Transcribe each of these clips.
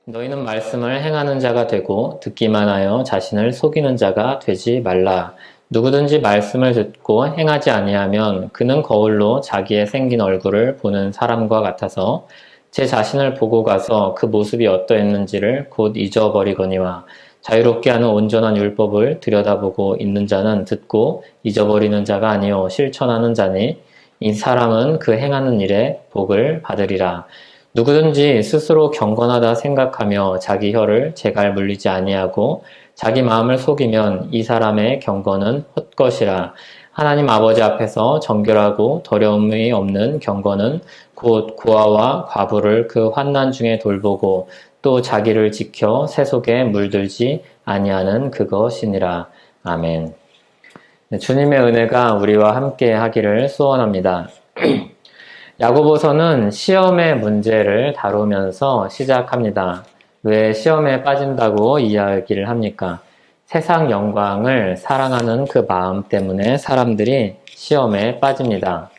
너희는 말씀을 행하는 자가 되고 듣기만 하여 자신을 속이는 자가 되지 말라. 누구든지 말씀을 듣고 행하지 아니하면 그는 거울로 자기의 생긴 얼굴을 보는 사람과 같아서 제 자신을 보고 가서 그 모습이 어떠했는지를 곧 잊어버리거니와 자유롭게 하는 온전한 율법을 들여다보고 있는 자는 듣고 잊어버리는 자가 아니요 실천하는 자니 이 사람은 그 행하는 일에 복을 받으리라. 누구든지 스스로 경건하다 생각하며 자기 혀를 제갈 물리지 아니하고 자기 마음을 속이면 이 사람의 경건은 헛것이라. 하나님 아버지 앞에서 정결하고 더러움이 없는 경건은 곧 고아와 과부를 그 환난 중에 돌보고 또 자기를 지켜 새 속에 물들지 아니하는 그것이니라. 아멘. 주님의 은혜가 우리와 함께 하기를 소원합니다. 야고보서는 시험의 문제를 다루면서 시작합니다. 왜 시험에 빠진다고 이야기를 합니까? 세상 영광을 사랑하는 그 마음 때문에 사람들이 시험에 빠집니다.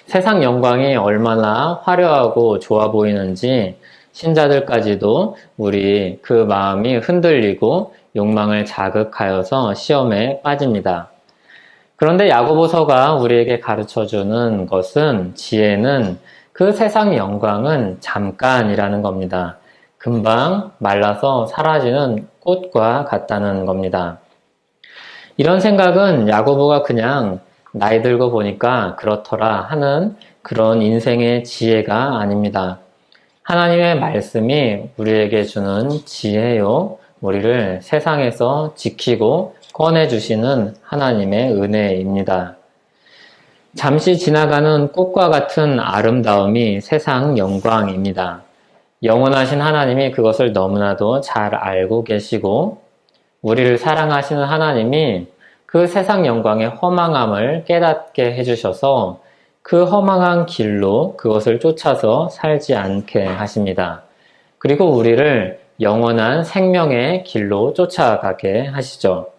세상 영광이 얼마나 화려하고 좋아 보이는지 신자들까지도 우리 그 마음이 흔들리고 욕망을 자극하여서 시험에 빠집니다. 그런데 야고보서가 우리에게 가르쳐주는 것은 지혜는 그 세상 영광은 잠깐이라는 겁니다. 금방 말라서 사라지는 꽃과 같다는 겁니다. 이런 생각은 야고보가 그냥 나이 들고 보니까 그렇더라 하는 그런 인생의 지혜가 아닙니다. 하나님의 말씀이 우리에게 주는 지혜요, 우리를 세상에서 지키고 꺼내주시는 하나님의 은혜입니다. 잠시 지나가는 꽃과 같은 아름다움이 세상 영광입니다. 영원하신 하나님이 그것을 너무나도 잘 알고 계시고 우리를 사랑하시는 하나님이 그 세상 영광의 허망함을 깨닫게 해주셔서 그 허망한 길로 그것을 쫓아서 살지 않게 하십니다. 그리고 우리를 영원한 생명의 길로 쫓아가게 하시죠.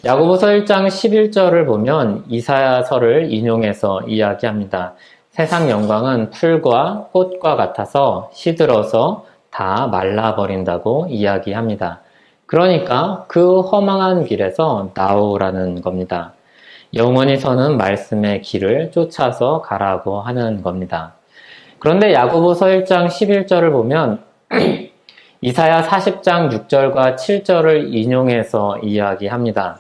야고보서 1장 11절을 보면 이사야서를 인용해서 이야기합니다. 세상 영광은 풀과 꽃과 같아서 시들어서 다 말라버린다고 이야기합니다. 그러니까 그 허망한 길에서 나오라는 겁니다. 영원히 서는 말씀의 길을 쫓아서 가라고 하는 겁니다. 그런데 야고보서 1장 11절을 보면 이사야 40장 6절과 7절을 인용해서 이야기합니다.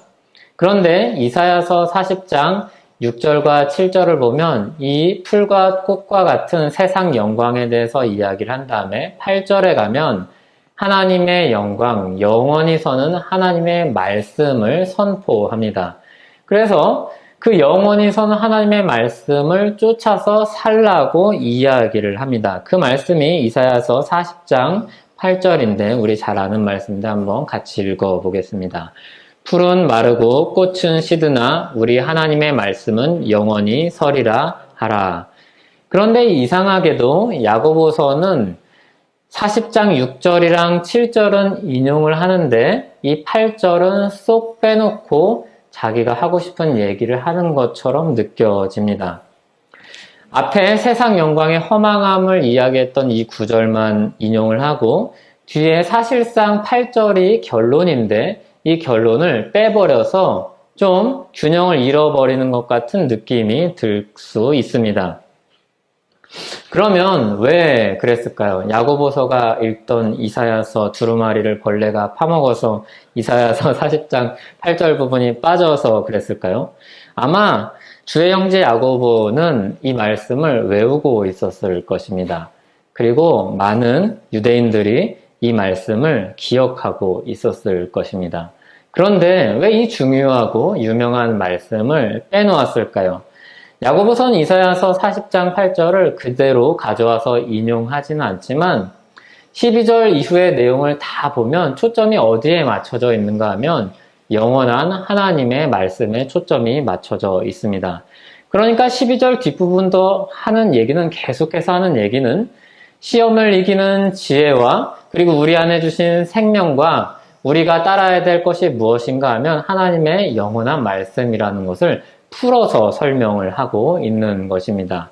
그런데 이사야서 40장 6절과 7절을 보면 이 풀과 꽃과 같은 세상 영광에 대해서 이야기를 한 다음에 8절에 가면 하나님의 영광, 영원히 서는 하나님의 말씀을 선포합니다. 그래서 그 영원히 서는 하나님의 말씀을 쫓아서 살라고 이야기를 합니다. 그 말씀이 이사야서 40장 8절인데 우리 잘 아는 말씀인데 한번 같이 읽어보겠습니다. 풀은 마르고 꽃은 시드나 우리 하나님의 말씀은 영원히 서리라 하라. 그런데 이상하게도 야고보서는 40장 6절이랑 7절은 인용을 하는데 이 8절은 쏙 빼놓고 자기가 하고 싶은 얘기를 하는 것처럼 느껴집니다. 앞에 세상 영광의 허망함을 이야기했던 이 구절만 인용을 하고 뒤에 사실상 8절이 결론인데 이 결론을 빼버려서 좀 균형을 잃어버리는 것 같은 느낌이 들 수 있습니다. 그러면 왜 그랬을까요? 야고보서가 읽던 이사야서 두루마리를 벌레가 파먹어서 이사야서 40장 8절 부분이 빠져서 그랬을까요? 아마 주의 형제 야고보는 이 말씀을 외우고 있었을 것입니다. 그리고 많은 유대인들이 이 말씀을 기억하고 있었을 것입니다. 그런데 왜 이 중요하고 유명한 말씀을 빼놓았을까요? 야고보서는 이사야서 40장 8절을 그대로 가져와서 인용하지는 않지만 12절 이후의 내용을 다 보면 초점이 어디에 맞춰져 있는가 하면 영원한 하나님의 말씀에 초점이 맞춰져 있습니다. 그러니까 12절 뒷부분도 하는 얘기는 계속해서 하는 얘기는 시험을 이기는 지혜와 그리고 우리 안에 주신 생명과 우리가 따라야 될 것이 무엇인가 하면 하나님의 영원한 말씀이라는 것을 풀어서 설명을 하고 있는 것입니다.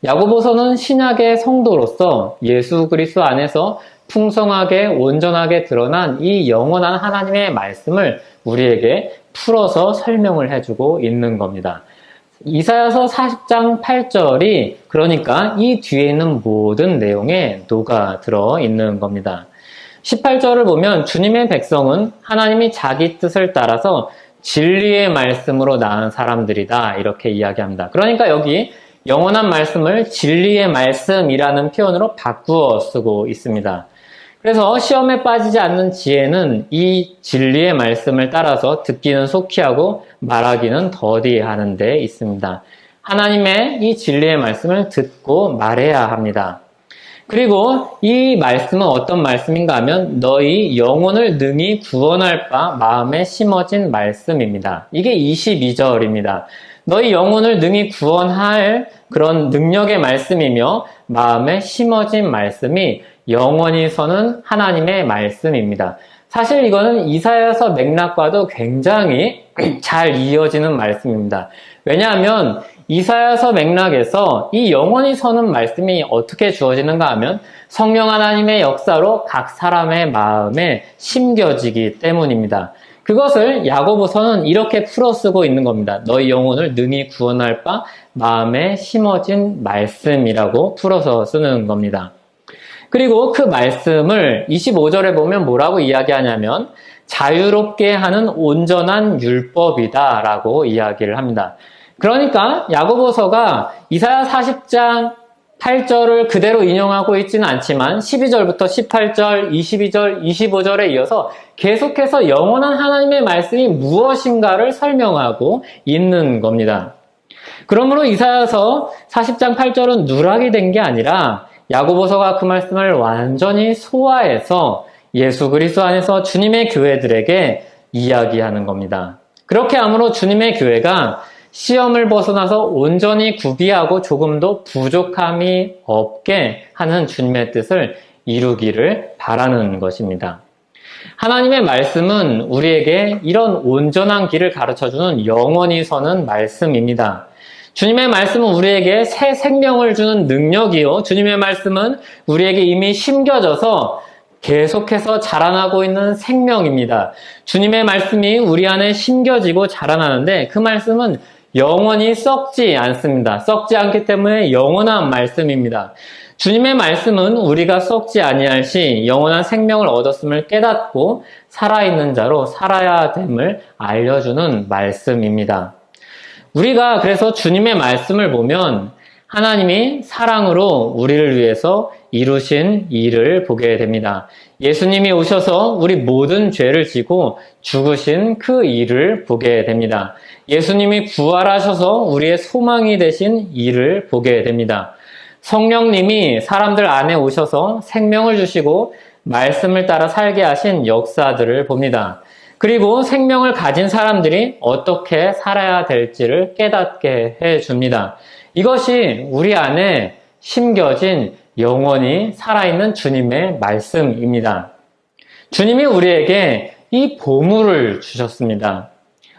야고보서는 신약의 성도로서 예수 그리스도 안에서 풍성하게 온전하게 드러난 이 영원한 하나님의 말씀을 우리에게 풀어서 설명을 해주고 있는 겁니다. 이사야서 40장 8절이 그러니까 이 뒤에 있는 모든 내용에 녹아 들어 있는 겁니다. 18절을 보면 주님의 백성은 하나님이 자기 뜻을 따라서 진리의 말씀으로 낳은 사람들이다 이렇게 이야기합니다. 그러니까 여기 영원한 말씀을 진리의 말씀이라는 표현으로 바꾸어 쓰고 있습니다. 그래서 시험에 빠지지 않는 지혜는 이 진리의 말씀을 따라서 듣기는 속히 하고 말하기는 더디 하는 데 있습니다. 하나님의 이 진리의 말씀을 듣고 말해야 합니다. 그리고 이 말씀은 어떤 말씀인가 하면 너희 영혼을 능히 구원할 바 마음에 심어진 말씀입니다. 이게 22절입니다. 너희 영혼을 능히 구원할 그런 능력의 말씀이며 마음에 심어진 말씀이 영원히 서는 하나님의 말씀입니다. 사실 이거는 이사야서 맥락과도 굉장히 잘 이어지는 말씀입니다. 왜냐하면 이사야서 맥락에서 이 영원히 서는 말씀이 어떻게 주어지는가 하면 성령 하나님의 역사로 각 사람의 마음에 심겨지기 때문입니다. 그것을 야고보서는 이렇게 풀어 쓰고 있는 겁니다. 너희 영혼을 능히 구원할 바 마음에 심어진 말씀이라고 풀어서 쓰는 겁니다. 그리고 그 말씀을 25절에 보면 뭐라고 이야기하냐면 자유롭게 하는 온전한 율법이다 라고 이야기를 합니다. 그러니까 야고보서가 이사야 40장 8절을 그대로 인용하고 있지는 않지만 12절부터 18절, 22절, 25절에 이어서 계속해서 영원한 하나님의 말씀이 무엇인가를 설명하고 있는 겁니다. 그러므로 이사야서 40장 8절은 누락이 된 게 아니라 야고보서가 그 말씀을 완전히 소화해서 예수 그리스도 안에서 주님의 교회들에게 이야기하는 겁니다. 그렇게 함으로 주님의 교회가 시험을 벗어나서 온전히 구비하고 조금도 부족함이 없게 하는 주님의 뜻을 이루기를 바라는 것입니다. 하나님의 말씀은 우리에게 이런 온전한 길을 가르쳐주는 영원히 서는 말씀입니다. 주님의 말씀은 우리에게 새 생명을 주는 능력이요. 주님의 말씀은 우리에게 이미 심겨져서 계속해서 자라나고 있는 생명입니다. 주님의 말씀이 우리 안에 심겨지고 자라나는데 그 말씀은 영원히 썩지 않습니다. 썩지 않기 때문에 영원한 말씀입니다. 주님의 말씀은 우리가 썩지 아니할 시 영원한 생명을 얻었음을 깨닫고 살아있는 자로 살아야 됨을 알려주는 말씀입니다. 우리가 그래서 주님의 말씀을 보면 하나님이 사랑으로 우리를 위해서 이루신 일을 보게 됩니다. 예수님이 오셔서 우리 모든 죄를 지고 죽으신 그 일을 보게 됩니다. 예수님이 부활하셔서 우리의 소망이 되신 일을 보게 됩니다. 성령님이 사람들 안에 오셔서 생명을 주시고 말씀을 따라 살게 하신 역사들을 봅니다. 그리고 생명을 가진 사람들이 어떻게 살아야 될지를 깨닫게 해줍니다. 이것이 우리 안에 심겨진 영원히 살아있는 주님의 말씀입니다. 주님이 우리에게 이 보물을 주셨습니다.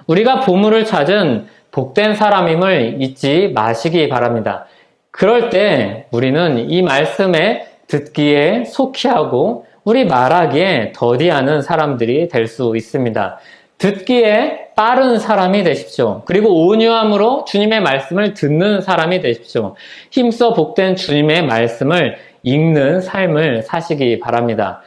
우리가 보물을 찾은 복된 사람임을 잊지 마시기 바랍니다. 그럴 때 우리는 이 말씀에 듣기에 속히 하고 우리 말하기에 더디하는 사람들이 될 수 있습니다. 듣기에 빠른 사람이 되십시오. 그리고 온유함으로 주님의 말씀을 듣는 사람이 되십시오. 힘써 복된 주님의 말씀을 읽는 삶을 사시기 바랍니다.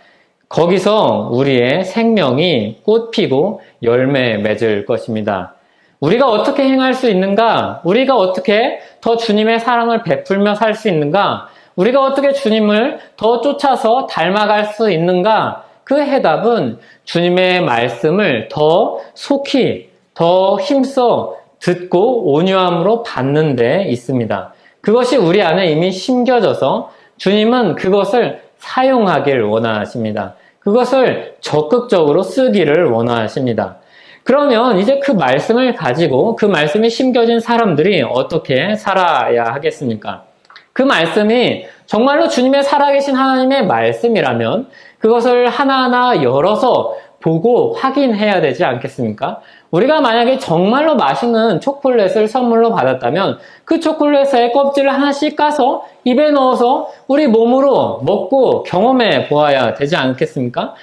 거기서 우리의 생명이 꽃피고 열매 맺을 것입니다. 우리가 어떻게 행할 수 있는가? 우리가 어떻게 더 주님의 사랑을 베풀며 살 수 있는가? 우리가 어떻게 주님을 더 쫓아서 닮아갈 수 있는가? 그 해답은 주님의 말씀을 더 속히, 더 힘써 듣고 온유함으로 받는 데 있습니다. 그것이 우리 안에 이미 심겨져서 주님은 그것을 사용하길 원하십니다. 그것을 적극적으로 쓰기를 원하십니다. 그러면 이제 그 말씀을 가지고 그 말씀이 심겨진 사람들이 어떻게 살아야 하겠습니까? 그 말씀이 정말로 주님의 살아계신 하나님의 말씀이라면 그것을 하나하나 열어서 보고 확인해야 되지 않겠습니까? 우리가 만약에 정말로 맛있는 초콜릿을 선물로 받았다면 그 초콜릿에 껍질을 하나씩 까서 입에 넣어서 우리 몸으로 먹고 경험해 보아야 되지 않겠습니까?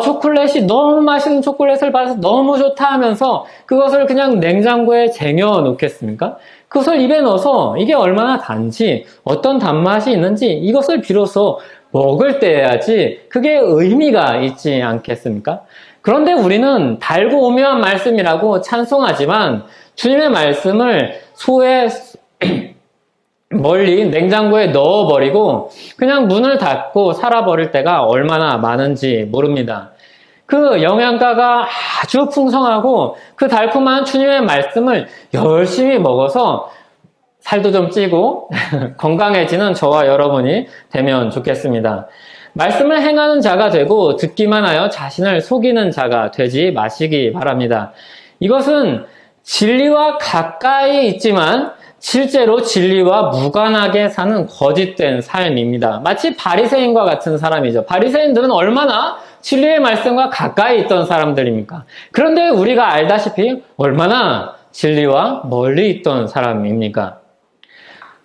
초콜릿이 너무 맛있는 초콜릿을 받아서 너무 좋다 하면서 그것을 그냥 냉장고에 쟁여 놓겠습니까? 그것을 입에 넣어서 이게 얼마나 단지 어떤 단맛이 있는지 이것을 비로소 먹을 때야지 그게 의미가 있지 않겠습니까? 그런데 우리는 달고 오묘한 말씀이라고 찬송하지만 주님의 말씀을 소에 멀리 냉장고에 넣어버리고 그냥 문을 닫고 살아버릴 때가 얼마나 많은지 모릅니다. 그 영양가가 아주 풍성하고 그 달콤한 주님의 말씀을 열심히 먹어서 살도 좀 찌고 건강해지는 저와 여러분이 되면 좋겠습니다. 말씀을 행하는 자가 되고 듣기만 하여 자신을 속이는 자가 되지 마시기 바랍니다. 이것은 진리와 가까이 있지만 실제로 진리와 무관하게 사는 거짓된 삶입니다. 마치 바리새인과 같은 사람이죠. 바리새인들은 얼마나 진리의 말씀과 가까이 있던 사람들입니까? 그런데 우리가 알다시피 얼마나 진리와 멀리 있던 사람입니까?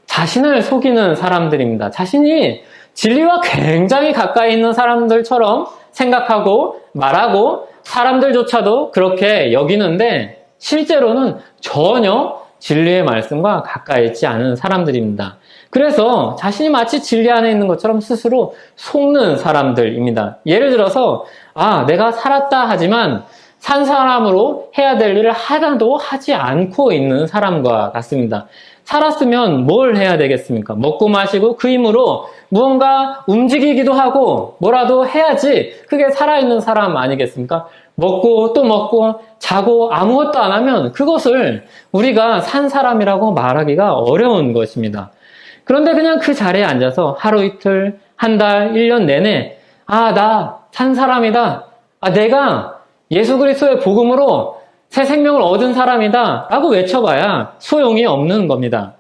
자신을 속이는 사람들입니다. 자신이 진리와 굉장히 가까이 있는 사람들처럼 생각하고 말하고 사람들조차도 그렇게 여기는데 실제로는 전혀 진리의 말씀과 가까이 있지 않은 사람들입니다. 그래서 자신이 마치 진리 안에 있는 것처럼 스스로 속는 사람들입니다. 예를 들어서 내가 살았다 하지만 산 사람으로 해야 될 일을 하나도 하지 않고 있는 사람과 같습니다. 살았으면 뭘 해야 되겠습니까? 먹고 마시고 그 힘으로 무언가 움직이기도 하고 뭐라도 해야지 그게 살아있는 사람 아니겠습니까? 먹고 또 먹고 자고 아무것도 안 하면 그것을 우리가 산 사람이라고 말하기가 어려운 것입니다. 그런데 그냥 그 자리에 앉아서 하루 이틀, 한 달, 1년 내내 나 산 사람이다. 내가 예수 그리스도의 복음으로 새 생명을 얻은 사람이다 라고 외쳐봐야 소용이 없는 겁니다.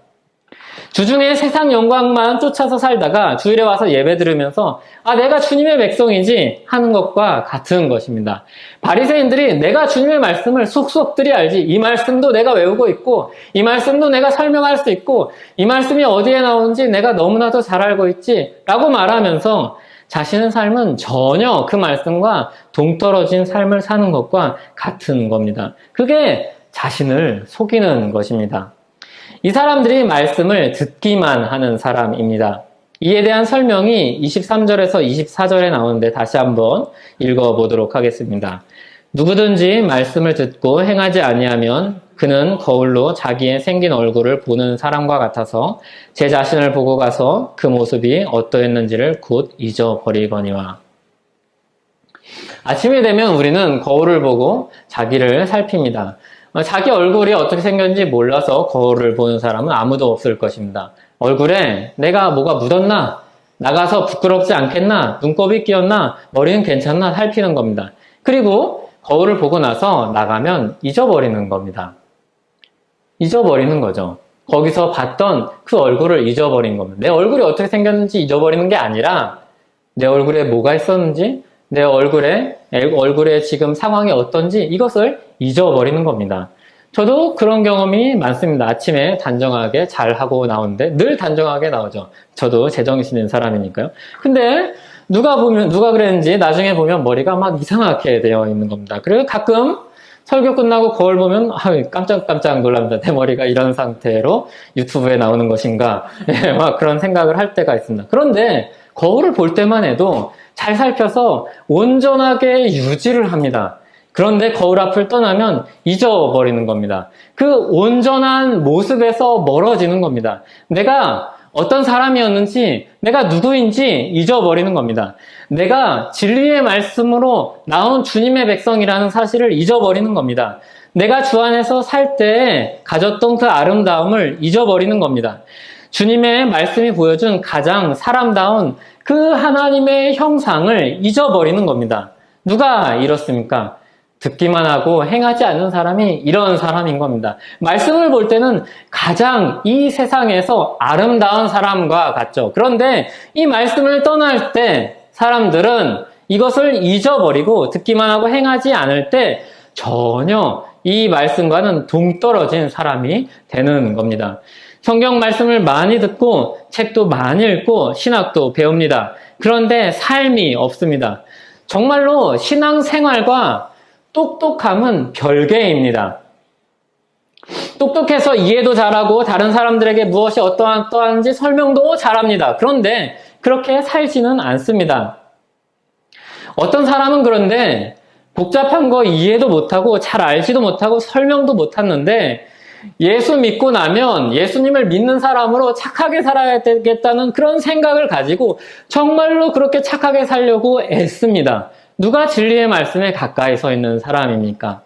주중에 세상 영광만 쫓아서 살다가 주일에 와서 예배 들으면서 내가 주님의 백성이지 하는 것과 같은 것입니다. 바리새인들이 내가 주님의 말씀을 속속들이 알지, 이 말씀도 내가 외우고 있고 이 말씀도 내가 설명할 수 있고 이 말씀이 어디에 나오는지 내가 너무나도 잘 알고 있지 라고 말하면서 자신의 삶은 전혀 그 말씀과 동떨어진 삶을 사는 것과 같은 겁니다. 그게 자신을 속이는 것입니다. 이 사람들이 말씀을 듣기만 하는 사람입니다. 이에 대한 설명이 23절에서 24절에 나오는데 다시 한번 읽어보도록 하겠습니다. 누구든지 말씀을 듣고 행하지 아니하면 그는 거울로 자기의 생긴 얼굴을 보는 사람과 같아서 제 자신을 보고 가서 그 모습이 어떠했는지를 곧 잊어버리거니와. 아침이 되면 우리는 거울을 보고 자기를 살핍니다. 자기 얼굴이 어떻게 생겼는지 몰라서 거울을 보는 사람은 아무도 없을 것입니다. 얼굴에 내가 뭐가 묻었나? 나가서 부끄럽지 않겠나? 눈곱이 끼었나? 머리는 괜찮나? 살피는 겁니다. 그리고 거울을 보고 나서 나가면 잊어버리는 겁니다. 잊어버리는 거죠. 거기서 봤던 그 얼굴을 잊어버린 겁니다. 내 얼굴이 어떻게 생겼는지 잊어버리는 게 아니라 내 얼굴에 뭐가 있었는지, 내 얼굴에 지금 상황이 어떤지 이것을 잊어버리는 겁니다. 저도 그런 경험이 많습니다. 아침에 단정하게 잘 하고 나오는데 늘 단정하게 나오죠. 저도 제정신인 사람이니까요. 근데 누가 그랬는지 나중에 보면 머리가 막 이상하게 되어 있는 겁니다. 그리고 가끔 설교 끝나고 거울 보면 깜짝깜짝 놀랍니다. 내 머리가 이런 상태로 유튜브에 나오는 것인가? 막 그런 생각을 할 때가 있습니다. 그런데 거울을 볼 때만 해도 잘 살펴서 온전하게 유지를 합니다. 그런데 거울 앞을 떠나면 잊어버리는 겁니다. 그 온전한 모습에서 멀어지는 겁니다. 내가 어떤 사람이었는지, 내가 누구인지 잊어버리는 겁니다. 내가 진리의 말씀으로 나온 주님의 백성이라는 사실을 잊어버리는 겁니다. 내가 주 안에서 살 때 가졌던 그 아름다움을 잊어버리는 겁니다. 주님의 말씀이 보여준 가장 사람다운 그 하나님의 형상을 잊어버리는 겁니다. 누가 이렇습니까? 듣기만 하고 행하지 않는 사람이 이런 사람인 겁니다. 말씀을 볼 때는 가장 이 세상에서 아름다운 사람과 같죠. 그런데 이 말씀을 떠날 때 사람들은 이것을 잊어버리고 듣기만 하고 행하지 않을 때 전혀 이 말씀과는 동떨어진 사람이 되는 겁니다. 성경 말씀을 많이 듣고 책도 많이 읽고 신학도 배웁니다. 그런데 삶이 없습니다. 정말로 신앙생활과 똑똑함은 별개입니다. 똑똑해서 이해도 잘하고 다른 사람들에게 무엇이 어떠한지 설명도 잘합니다. 그런데 그렇게 살지는 않습니다. 어떤 사람은 그런데 복잡한 거 이해도 못하고 잘 알지도 못하고 설명도 못하는데 예수 믿고 나면 예수님을 믿는 사람으로 착하게 살아야 되겠다는 그런 생각을 가지고 정말로 그렇게 착하게 살려고 애씁니다. 누가 진리의 말씀에 가까이 서 있는 사람입니까?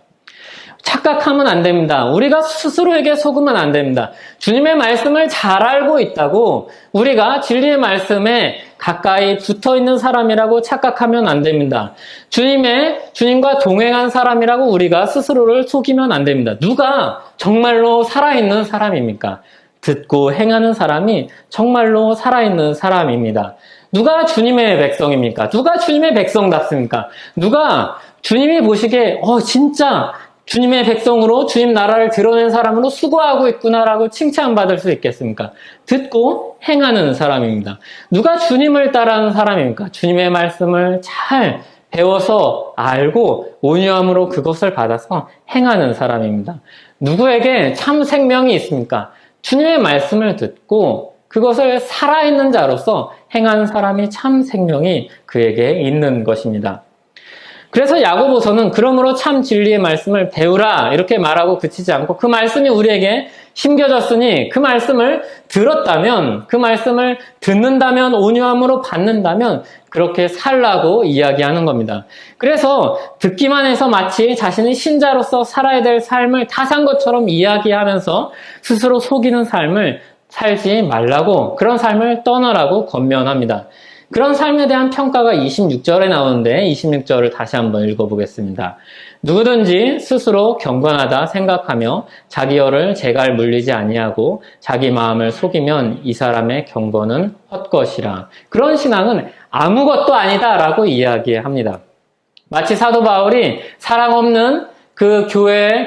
착각하면 안 됩니다. 우리가 스스로에게 속으면 안 됩니다. 주님의 말씀을 잘 알고 있다고 우리가 진리의 말씀에 가까이 붙어 있는 사람이라고 착각하면 안 됩니다. 주님과 동행한 사람이라고 우리가 스스로를 속이면 안 됩니다. 누가 정말로 살아있는 사람입니까? 듣고 행하는 사람이 정말로 살아있는 사람입니다. 누가 주님의 백성입니까? 누가 주님의 백성답습니까? 누가 주님이 보시기에 진짜 주님의 백성으로 주님 나라를 드러낸 사람으로 수고하고 있구나라고 칭찬받을 수 있겠습니까? 듣고 행하는 사람입니다. 누가 주님을 따라하는 사람입니까? 주님의 말씀을 잘 배워서 알고 온유함으로 그것을 받아서 행하는 사람입니다. 누구에게 참 생명이 있습니까? 주님의 말씀을 듣고 그것을 살아있는 자로서 행하는 사람이 참 생명이 그에게 있는 것입니다. 그래서 야고보서는 그러므로 참 진리의 말씀을 배우라 이렇게 말하고 그치지 않고 그 말씀이 우리에게 심겨졌으니 그 말씀을 들었다면 그 말씀을 듣는다면 온유함으로 받는다면 그렇게 살라고 이야기하는 겁니다. 그래서 듣기만 해서 마치 자신이 신자로서 살아야 될 삶을 다 산 것처럼 이야기하면서 스스로 속이는 삶을 살지 말라고 그런 삶을 떠나라고 권면합니다. 그런 삶에 대한 평가가 26절에 나오는데 26절을 다시 한번 읽어보겠습니다. 누구든지 스스로 경건하다 생각하며 자기 혀를 재갈 물리지 아니하고 자기 마음을 속이면 이 사람의 경건은 헛것이라. 그런 신앙은 아무것도 아니다라고 이야기합니다. 마치 사도 바울이 사랑 없는 그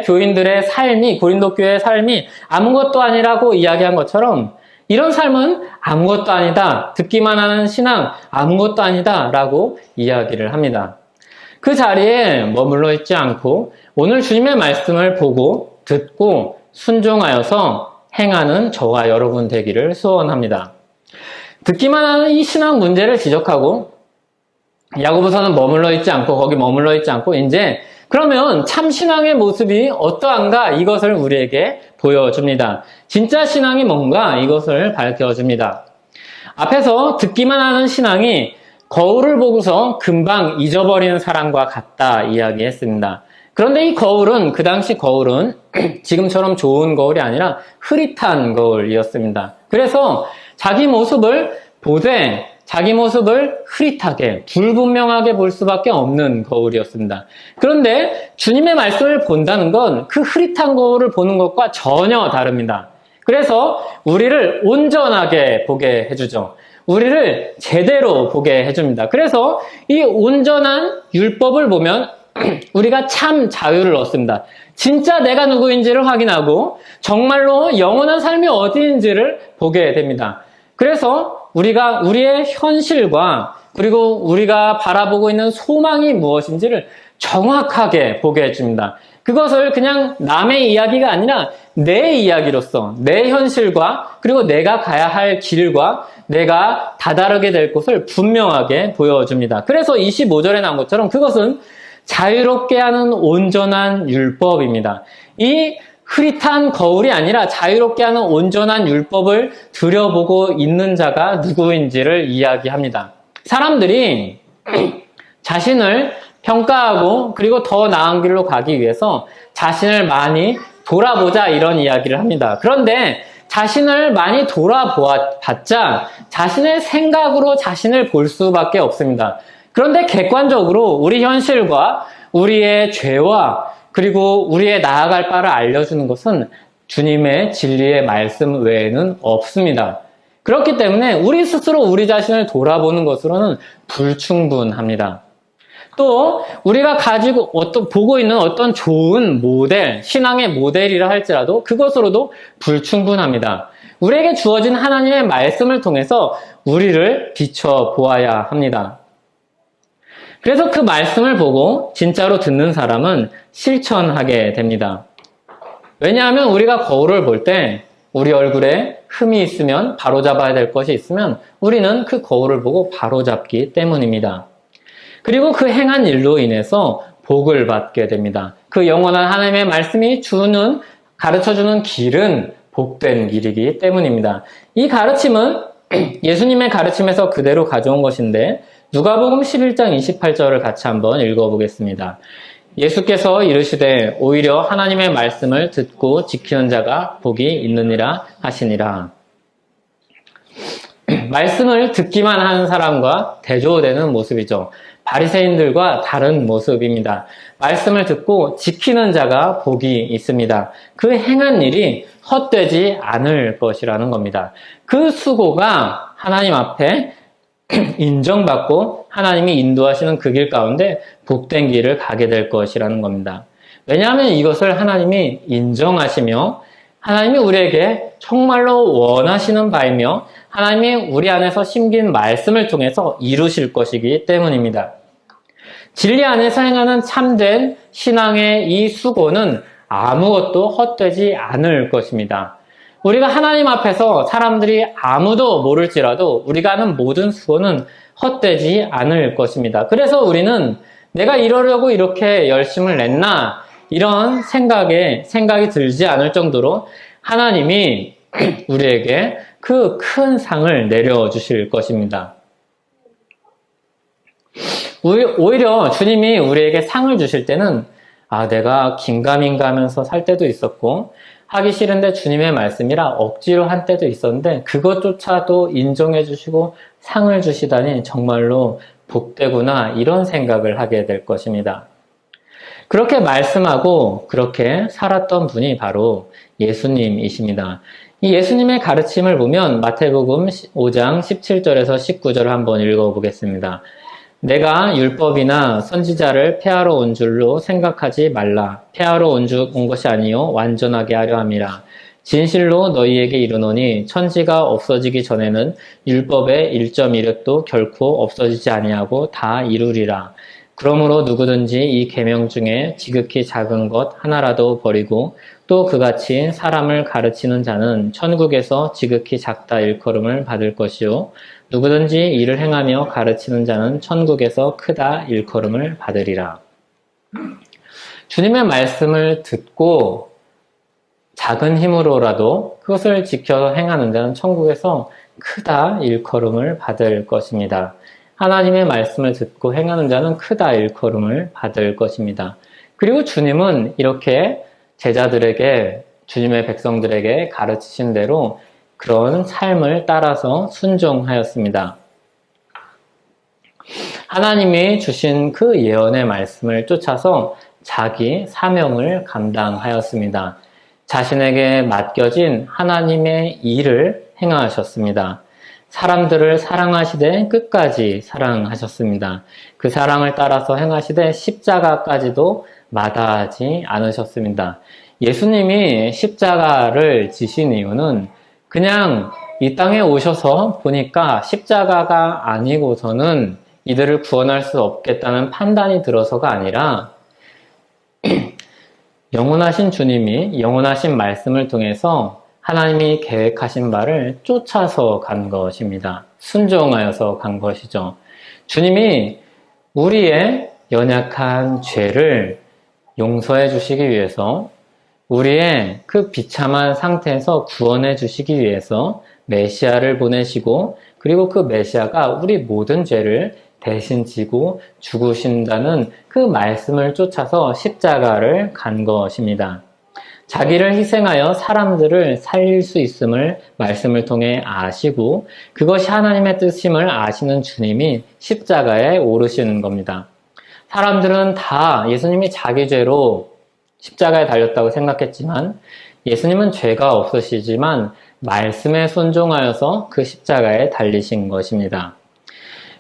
교인들의 삶이 고린도 교회의 삶이 아무것도 아니라고 이야기한 것처럼 이런 삶은 아무것도 아니다. 듣기만 하는 신앙 아무것도 아니다 라고 이야기를 합니다. 그 자리에 머물러 있지 않고 오늘 주님의 말씀을 보고 듣고 순종하여서 행하는 저와 여러분 되기를 소원합니다. 듣기만 하는 이 신앙 문제를 지적하고 야고보서는 거기 머물러 있지 않고 이제 그러면 참 신앙의 모습이 어떠한가 이것을 우리에게 보여줍니다. 진짜 신앙이 뭔가 이것을 밝혀줍니다. 앞에서 듣기만 하는 신앙이 거울을 보고서 금방 잊어버리는 사람과 같다 이야기했습니다. 그런데 이 거울은 그 당시 거울은 지금처럼 좋은 거울이 아니라 흐릿한 거울이었습니다. 그래서 자기 모습을 보되 자기 모습을 흐릿하게 불분명하게 볼 수밖에 없는 거울이었습니다. 그런데 주님의 말씀을 본다는 건 그 흐릿한 거울을 보는 것과 전혀 다릅니다. 그래서 우리를 온전하게 보게 해주죠. 우리를 제대로 보게 해줍니다. 그래서 이 온전한 율법을 보면 우리가 참 자유를 얻습니다. 진짜 내가 누구인지를 확인하고 정말로 영원한 삶이 어디인지를 보게 됩니다. 그래서 우리가 우리의 현실과 그리고 우리가 바라보고 있는 소망이 무엇인지를 정확하게 보게 해줍니다. 그것을 그냥 남의 이야기가 아니라 내 이야기로서 내 현실과 그리고 내가 가야 할 길과 내가 다다르게 될 곳을 분명하게 보여줍니다. 그래서 25절에 나온 것처럼 그것은 자유롭게 하는 온전한 율법입니다. 이 흐릿한 거울이 아니라 자유롭게 하는 온전한 율법을 들여보고 있는 자가 누구인지를 이야기합니다. 사람들이 자신을 평가하고 그리고 더 나은 길로 가기 위해서 자신을 많이 돌아보자 이런 이야기를 합니다. 그런데 자신을 많이 돌아봤자 자신의 생각으로 자신을 볼 수밖에 없습니다. 그런데 객관적으로 우리 현실과 우리의 죄와 그리고 우리의 나아갈 바를 알려주는 것은 주님의 진리의 말씀 외에는 없습니다. 그렇기 때문에 우리 스스로 우리 자신을 돌아보는 것으로는 불충분합니다. 또 우리가 가지고 보고 있는 어떤 좋은 모델, 신앙의 모델이라 할지라도 그것으로도 불충분합니다. 우리에게 주어진 하나님의 말씀을 통해서 우리를 비춰보아야 합니다. 그래서 그 말씀을 보고 진짜로 듣는 사람은 실천하게 됩니다. 왜냐하면 우리가 거울을 볼 때 우리 얼굴에 흠이 있으면 바로잡아야 될 것이 있으면 우리는 그 거울을 보고 바로잡기 때문입니다. 그리고 그 행한 일로 인해서 복을 받게 됩니다. 그 영원한 하나님의 말씀이 가르쳐주는 길은 복된 길이기 때문입니다. 이 가르침은 예수님의 가르침에서 그대로 가져온 것인데 누가복음 11장 28절을 같이 한번 읽어보겠습니다. 예수께서 이르시되 오히려 하나님의 말씀을 듣고 지키는 자가 복이 있느니라 하시니라. 말씀을 듣기만 하는 사람과 대조되는 모습이죠. 바리새인들과 다른 모습입니다. 말씀을 듣고 지키는 자가 복이 있습니다. 그 행한 일이 헛되지 않을 것이라는 겁니다. 그 수고가 하나님 앞에 인정받고 하나님이 인도하시는 그 길 가운데 복된 길을 가게 될 것이라는 겁니다. 왜냐하면 이것을 하나님이 인정하시며 하나님이 우리에게 정말로 원하시는 바이며 하나님이 우리 안에서 심긴 말씀을 통해서 이루실 것이기 때문입니다. 진리 안에서 행하는 참된 신앙의 이 수고는 아무것도 헛되지 않을 것입니다. 우리가 하나님 앞에서 사람들이 아무도 모를지라도 우리가 하는 모든 수고는 헛되지 않을 것입니다. 그래서 우리는 내가 이러려고 이렇게 열심을 냈나 이런 생각이 들지 않을 정도로 하나님이 우리에게 그 큰 상을 내려주실 것입니다. 오히려 주님이 우리에게 상을 주실 때는 내가 긴가민가 하면서 살 때도 있었고 하기 싫은데 주님의 말씀이라 억지로 한 때도 있었는데 그것조차도 인정해 주시고 상을 주시다니 정말로 복되구나 이런 생각을 하게 될 것입니다. 그렇게 말씀하고 그렇게 살았던 분이 바로 예수님이십니다. 이 예수님의 가르침을 보면 마태복음 5장 17절에서 19절을 한번 읽어보겠습니다. 내가 율법이나 선지자를 폐하러 온 줄로 생각하지 말라. 폐하러 온 것이 아니요 완전하게 하려 함이라. 진실로 너희에게 이르노니 천지가 없어지기 전에는 율법의 1.1획도 결코 없어지지 아니하고 다 이루리라. 그러므로 누구든지 이 계명 중에 지극히 작은 것 하나라도 버리고 또 그같이 사람을 가르치는 자는 천국에서 지극히 작다 일컬음을 받을 것이요 누구든지 이를 행하며 가르치는 자는 천국에서 크다 일컬음을 받으리라. 주님의 말씀을 듣고 작은 힘으로라도 그것을 지켜 행하는 자는 천국에서 크다 일컬음을 받을 것입니다. 하나님의 말씀을 듣고 행하는 자는 크다 일컬음을 받을 것입니다. 그리고 주님은 이렇게 제자들에게, 주님의 백성들에게 가르치신 대로 그런 삶을 따라서 순종하였습니다. 하나님이 주신 그 예언의 말씀을 쫓아서 자기 사명을 감당하였습니다. 자신에게 맡겨진 하나님의 일을 행하셨습니다. 사람들을 사랑하시되 끝까지 사랑하셨습니다. 그 사랑을 따라서 행하시되 십자가까지도 마다하지 않으셨습니다. 예수님이 십자가를 지신 이유는 그냥 이 땅에 오셔서 보니까 십자가가 아니고서는 이들을 구원할 수 없겠다는 판단이 들어서가 아니라 영원하신 주님이 영원하신 말씀을 통해서 하나님이 계획하신 바를 쫓아서 간 것입니다. 순종하여서 간 것이죠. 주님이 우리의 연약한 죄를 용서해 주시기 위해서 우리의 그 비참한 상태에서 구원해 주시기 위해서 메시아를 보내시고 그리고 그 메시아가 우리 모든 죄를 대신 지고 죽으신다는 그 말씀을 쫓아서 십자가를 간 것입니다. 자기를 희생하여 사람들을 살릴 수 있음을 말씀을 통해 아시고 그것이 하나님의 뜻임을 아시는 주님이 십자가에 오르시는 겁니다. 사람들은 다 예수님이 자기 죄로 십자가에 달렸다고 생각했지만 예수님은 죄가 없으시지만 말씀에 순종하여서 그 십자가에 달리신 것입니다.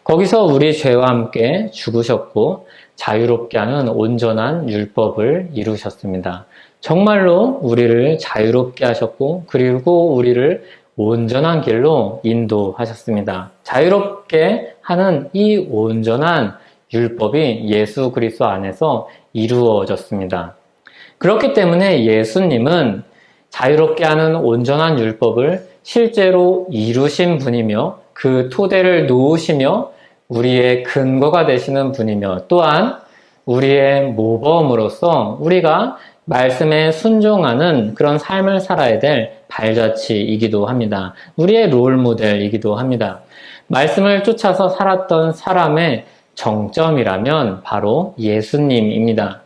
거기서 우리 죄와 함께 죽으셨고 자유롭게 하는 온전한 율법을 이루셨습니다. 정말로 우리를 자유롭게 하셨고 그리고 우리를 온전한 길로 인도하셨습니다. 자유롭게 하는 이 온전한 율법이 예수 그리스도 안에서 이루어졌습니다. 그렇기 때문에 예수님은 자유롭게 하는 온전한 율법을 실제로 이루신 분이며 그 토대를 놓으시며 우리의 근거가 되시는 분이며 또한 우리의 모범으로서 우리가 말씀에 순종하는 그런 삶을 살아야 될 발자취이기도 합니다. 우리의 롤모델이기도 합니다. 말씀을 쫓아서 살았던 사람의 정점이라면 바로 예수님입니다.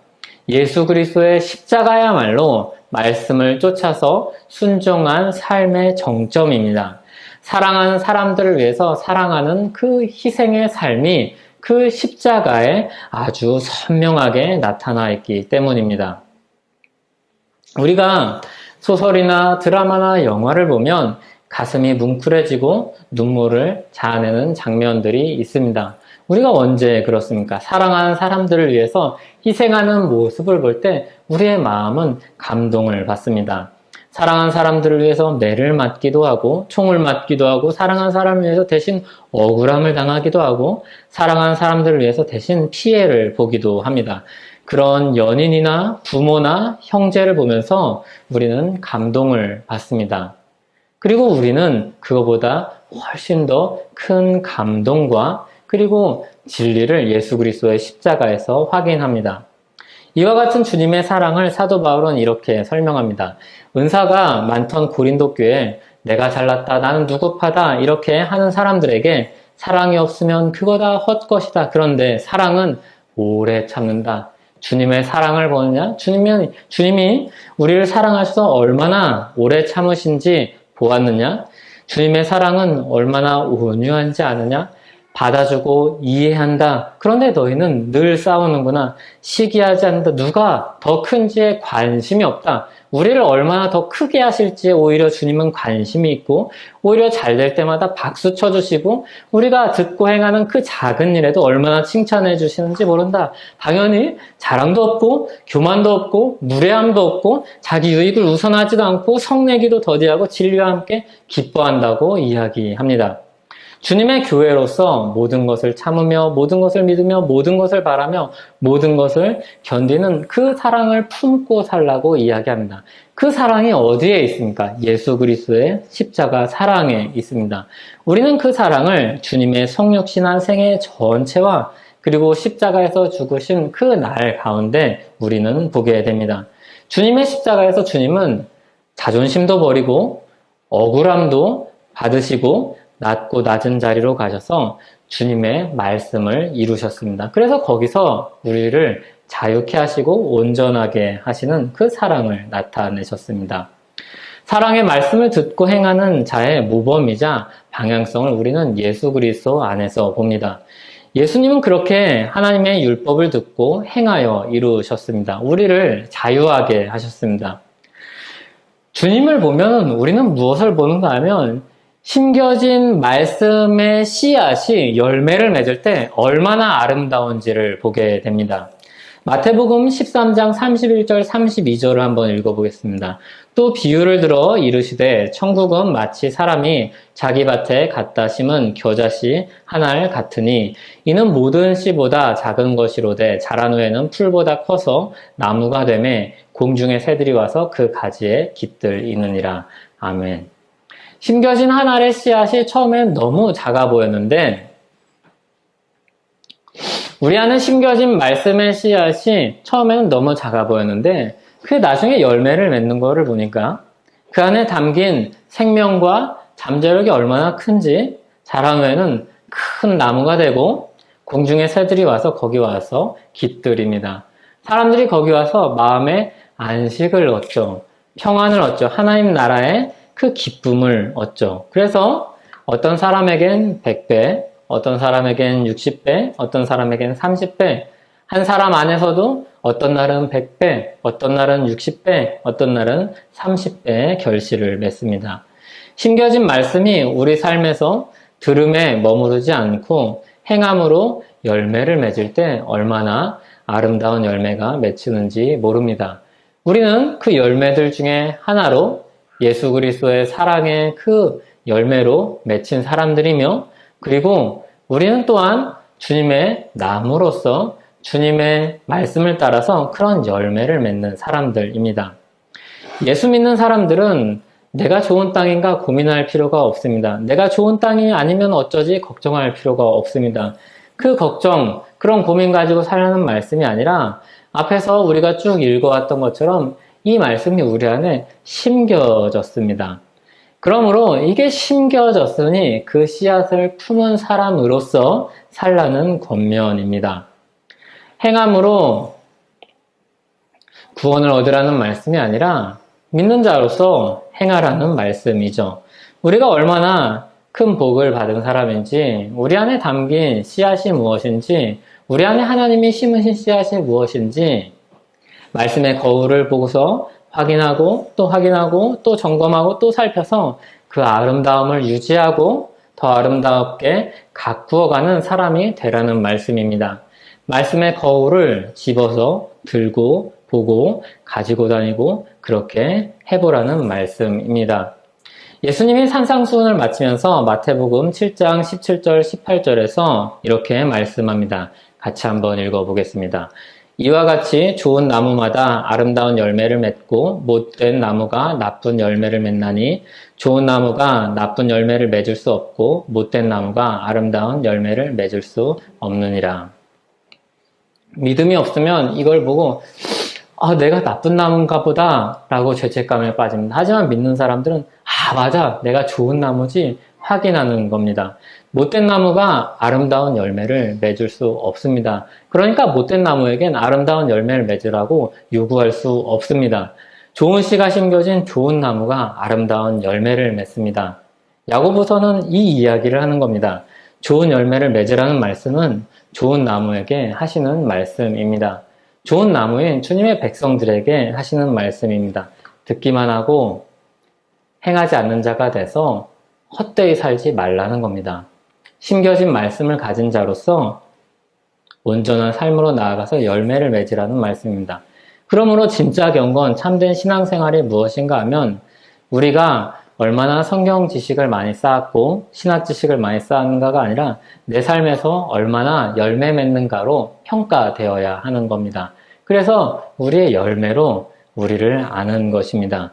예수 그리스도의 십자가야말로 말씀을 쫓아서 순종한 삶의 정점입니다. 사랑하는 사람들을 위해서 사랑하는 그 희생의 삶이 그 십자가에 아주 선명하게 나타나 있기 때문입니다. 우리가 소설이나 드라마나 영화를 보면 가슴이 뭉클해지고 눈물을 자아내는 장면들이 있습니다. 우리가 언제 그렇습니까? 사랑하는 사람들을 위해서 희생하는 모습을 볼 때 우리의 마음은 감동을 받습니다. 사랑하는 사람들을 위해서 매를 맞기도 하고 총을 맞기도 하고 사랑하는 사람을 위해서 대신 억울함을 당하기도 하고 사랑하는 사람들을 위해서 대신 피해를 보기도 합니다. 그런 연인이나 부모나 형제를 보면서 우리는 감동을 받습니다. 그리고 우리는 그거보다 훨씬 더 큰 감동과 그리고 진리를 예수 그리스도의 십자가에서 확인합니다. 이와 같은 주님의 사랑을 사도 바울은 이렇게 설명합니다. 은사가 많던 고린도 교회에 내가 잘났다, 나는 누구파다 이렇게 하는 사람들에게 사랑이 없으면 그거 다 헛것이다. 그런데 사랑은 오래 참는다. 주님의 사랑을 보느냐? 주님이 우리를 사랑하셔서 얼마나 오래 참으신지 보았느냐? 주님의 사랑은 얼마나 온유한지 아느냐? 받아주고 이해한다. 그런데 너희는 늘 싸우는구나. 시기하지 않는다. 누가 더 큰지에 관심이 없다. 우리를 얼마나 더 크게 하실지에 오히려 주님은 관심이 있고 오히려 잘 될 때마다 박수 쳐주시고 우리가 듣고 행하는 그 작은 일에도 얼마나 칭찬해 주시는지 모른다. 당연히 자랑도 없고 교만도 없고 무례함도 없고 자기 유익을 우선하지도 않고 성내기도 더디하고 진리와 함께 기뻐한다고 이야기합니다. 주님의 교회로서 모든 것을 참으며 모든 것을 믿으며 모든 것을 바라며 모든 것을 견디는 그 사랑을 품고 살라고 이야기합니다. 그 사랑이 어디에 있습니까? 예수 그리스도의 십자가 사랑에 있습니다. 우리는 그 사랑을 주님의 성육신한 생애 전체와 그리고 십자가에서 죽으신 그 날 가운데 우리는 보게 됩니다. 주님의 십자가에서 주님은 자존심도 버리고 억울함도 받으시고 낮고 낮은 자리로 가셔서 주님의 말씀을 이루셨습니다. 그래서 거기서 우리를 자유케 하시고 온전하게 하시는 그 사랑을 나타내셨습니다. 사랑의 말씀을 듣고 행하는 자의 모범이자 방향성을 우리는 예수 그리스도 안에서 봅니다. 예수님은 그렇게 하나님의 율법을 듣고 행하여 이루셨습니다. 우리를 자유하게 하셨습니다. 주님을 보면 우리는 무엇을 보는가 하면 심겨진 말씀의 씨앗이 열매를 맺을 때 얼마나 아름다운지를 보게 됩니다. 마태복음 13장 31절 32절을 한번 읽어보겠습니다. 또 비유를 들어 이르시되 천국은 마치 사람이 자기 밭에 갖다 심은 겨자씨 한 알 같으니 이는 모든 씨보다 작은 것이로되 자란 후에는 풀보다 커서 나무가 되매 공중의 새들이 와서 그 가지에 깃들이느니라. 아멘. 심겨진 한 알의 씨앗이 처음엔 너무 작아 보였는데 우리 안에 심겨진 말씀의 씨앗이 처음에는 너무 작아 보였는데 그게 나중에 열매를 맺는 거를 보니까 그 안에 담긴 생명과 잠재력이 얼마나 큰지 자란 후에는 큰 나무가 되고 공중의 새들이 와서 거기 와서 깃들입니다. 사람들이 거기 와서 마음의 안식을 얻죠. 평안을 얻죠. 하나님 나라의 그 기쁨을 얻죠. 그래서 어떤 사람에겐 100배, 어떤 사람에겐 60배, 어떤 사람에겐 30배, 한 사람 안에서도 어떤 날은 100배, 어떤 날은 60배, 어떤 날은 30배의 결실을 맺습니다. 심겨진 말씀이 우리 삶에서 들음에 머무르지 않고 행함으로 열매를 맺을 때 얼마나 아름다운 열매가 맺히는지 모릅니다. 우리는 그 열매들 중에 하나로 예수 그리스도의 사랑의 그 열매로 맺힌 사람들이며, 그리고 우리는 또한 주님의 나무로서 주님의 말씀을 따라서 그런 열매를 맺는 사람들입니다. 예수 믿는 사람들은 내가 좋은 땅인가 고민할 필요가 없습니다. 내가 좋은 땅이 아니면 어쩌지 걱정할 필요가 없습니다. 그 걱정, 그런 고민 가지고 살라는 말씀이 아니라 앞에서 우리가 쭉 읽어왔던 것처럼 이 말씀이 우리 안에 심겨졌습니다. 그러므로 이게 심겨졌으니 그 씨앗을 품은 사람으로서 살라는 권면입니다. 행함으로 구원을 얻으라는 말씀이 아니라 믿는 자로서 행하라는 말씀이죠. 우리가 얼마나 큰 복을 받은 사람인지, 우리 안에 담긴 씨앗이 무엇인지, 우리 안에 하나님이 심으신 씨앗이 무엇인지 말씀의 거울을 보고서 확인하고 또 점검하고 또 살펴서 그 아름다움을 유지하고 더 아름답게 가꾸어가는 사람이 되라는 말씀입니다. 말씀의 거울을 집어서 들고 보고 가지고 다니고 그렇게 해보라는 말씀입니다. 예수님이 산상수훈을 마치면서 마태복음 7장 17절 18절에서 이렇게 말씀합니다. 같이 한번 읽어보겠습니다. 이와 같이 좋은 나무마다 아름다운 열매를 맺고 못된 나무가 나쁜 열매를 맺나니 좋은 나무가 나쁜 열매를 맺을 수 없고 못된 나무가 아름다운 열매를 맺을 수 없느니라. 믿음이 없으면 이걸 보고 내가 나쁜 나무인가 보다 라고 죄책감에 빠집니다. 하지만 믿는 사람들은 맞아, 내가 좋은 나무지 확인하는 겁니다. 못된 나무가 아름다운 열매를 맺을 수 없습니다. 그러니까 못된 나무에겐 아름다운 열매를 맺으라고 요구할 수 없습니다. 좋은 씨가 심겨진 좋은 나무가 아름다운 열매를 맺습니다. 야고보서는 이 이야기를 하는 겁니다. 좋은 열매를 맺으라는 말씀은 좋은 나무에게 하시는 말씀입니다. 좋은 나무인 주님의 백성들에게 하시는 말씀입니다. 듣기만 하고 행하지 않는 자가 돼서 헛되이 살지 말라는 겁니다. 심겨진 말씀을 가진 자로서 온전한 삶으로 나아가서 열매를 맺으라는 말씀입니다. 그러므로 진짜 경건, 참된 신앙생활이 무엇인가 하면 우리가 얼마나 성경 지식을 많이 쌓았고 신학 지식을 많이 쌓았는가가 아니라 내 삶에서 얼마나 열매 맺는가로 평가되어야 하는 겁니다. 그래서 우리의 열매로 우리를 아는 것입니다.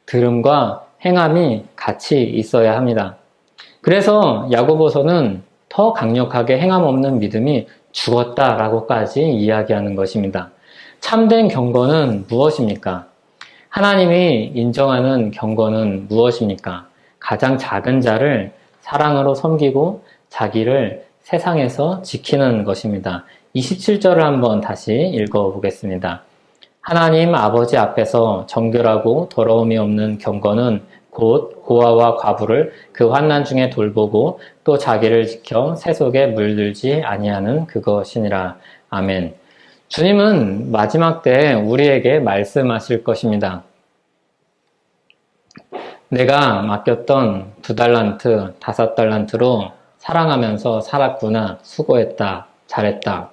들음과 행함이 같이 있어야 합니다. 그래서 야고보서는 더 강력하게 행함 없는 믿음이 죽었다라고까지 이야기하는 것입니다. 참된 경건은 무엇입니까? 하나님이 인정하는 경건은 무엇입니까? 가장 작은 자를 사랑으로 섬기고 자기를 세상에서 지키는 것입니다. 27절을 한번 다시 읽어보겠습니다. 하나님 아버지 앞에서 정결하고 더러움이 없는 경건은 곧 고아와 과부를 그 환난 중에 돌보고 또 자기를 지켜 새 속에 물들지 아니하는 그것이니라. 아멘. 주님은 마지막 때에 우리에게 말씀하실 것입니다. 내가 맡겼던 2달란트, 5달란트로 사랑하면서 살았구나. 수고했다. 잘했다.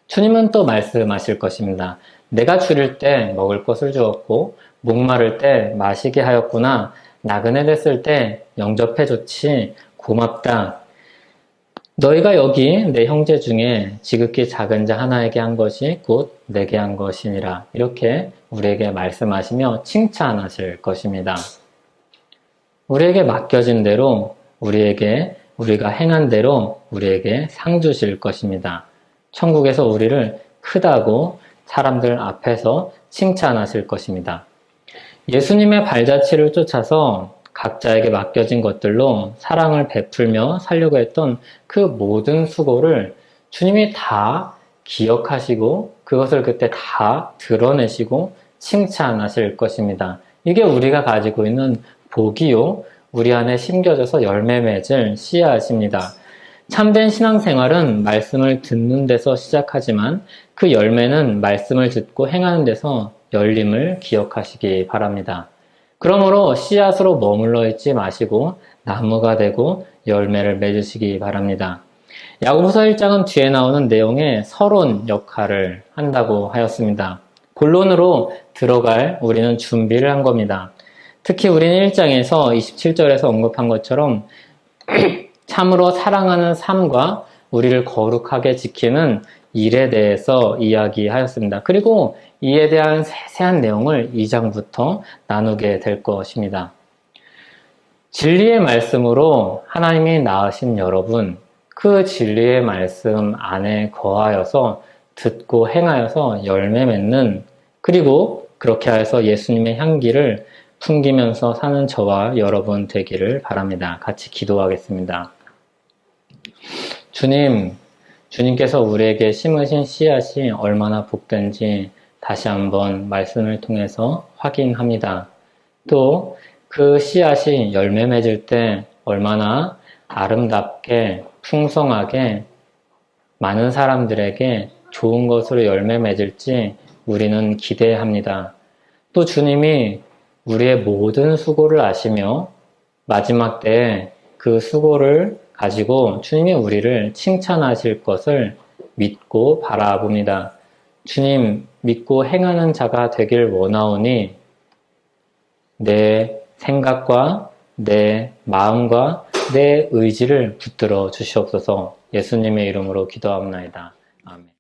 주님은 또 말씀하실 것입니다. 내가 줄일 때 먹을 것을 주었고 목마를 때 마시게 하였구나. 나그네 됐을 때 영접해줬지. 고맙다. 너희가 여기 내 형제 중에 지극히 작은 자 하나에게 한 것이 곧 내게 한 것이니라. 이렇게 우리에게 말씀하시며 칭찬하실 것입니다. 우리에게 맡겨진 대로 우리가 행한 대로 우리에게 상 주실 것입니다. 천국에서 우리를 크다고 사람들 앞에서 칭찬하실 것입니다. 예수님의 발자취를 쫓아서 각자에게 맡겨진 것들로 사랑을 베풀며 살려고 했던 그 모든 수고를 주님이 다 기억하시고 그것을 그때 다 드러내시고 칭찬하실 것입니다. 이게 우리가 가지고 있는 복이요, 우리 안에 심겨져서 열매 맺을 씨앗입니다. 참된 신앙생활은 말씀을 듣는 데서 시작하지만 그 열매는 말씀을 듣고 행하는 데서 열림을 기억하시기 바랍니다. 그러므로 씨앗으로 머물러 있지 마시고 나무가 되고 열매를 맺으시기 바랍니다. 야고보서 1장은 뒤에 나오는 내용의 서론 역할을 한다고 하였습니다. 본론으로 들어갈 우리는 준비를 한 겁니다. 특히 우리는 1장에서 27절에서 언급한 것처럼 참으로 사랑하는 삶과 우리를 거룩하게 지키는 일에 대해서 이야기하였습니다. 그리고 이에 대한 세세한 내용을 2장부터 나누게 될 것입니다. 진리의 말씀으로 하나님이 낳으신 여러분, 그 진리의 말씀 안에 거하여서 듣고 행하여서 열매 맺는, 그리고 그렇게 하여서 예수님의 향기를 풍기면서 사는 저와 여러분 되기를 바랍니다. 같이 기도하겠습니다. 주님께서 우리에게 심으신 씨앗이 얼마나 복된지 다시 한번 말씀을 통해서 확인합니다. 또 그 씨앗이 열매 맺을 때 얼마나 아름답게 풍성하게 많은 사람들에게 좋은 것으로 열매 맺을지 우리는 기대합니다. 또 주님이 우리의 모든 수고를 아시며 마지막 때에 그 수고를 가지고 주님이 우리를 칭찬하실 것을 믿고 바라봅니다. 주님, 믿고 행하는 자가 되길 원하오니 내 생각과 내 마음과 내 의지를 붙들어 주시옵소서. 예수님의 이름으로 기도하옵나이다. 아멘.